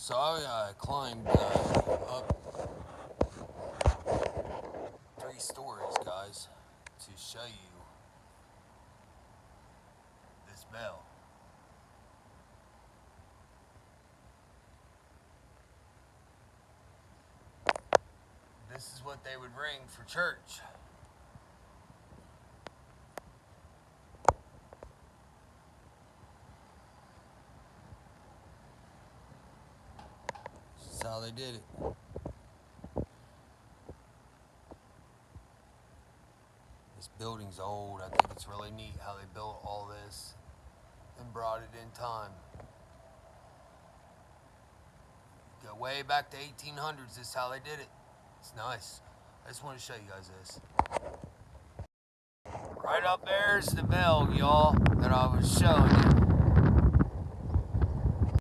So I climbed up 3 stories, guys, to show you this bell. This is what they would ring for church. This is how they did it. This building's old. I think it's really neat how they built all this and brought it in time. Go way back to 1800s. This is how they did it. It's nice. I just want to show you guys this. Right up there's the bell, y'all, that I was showing you.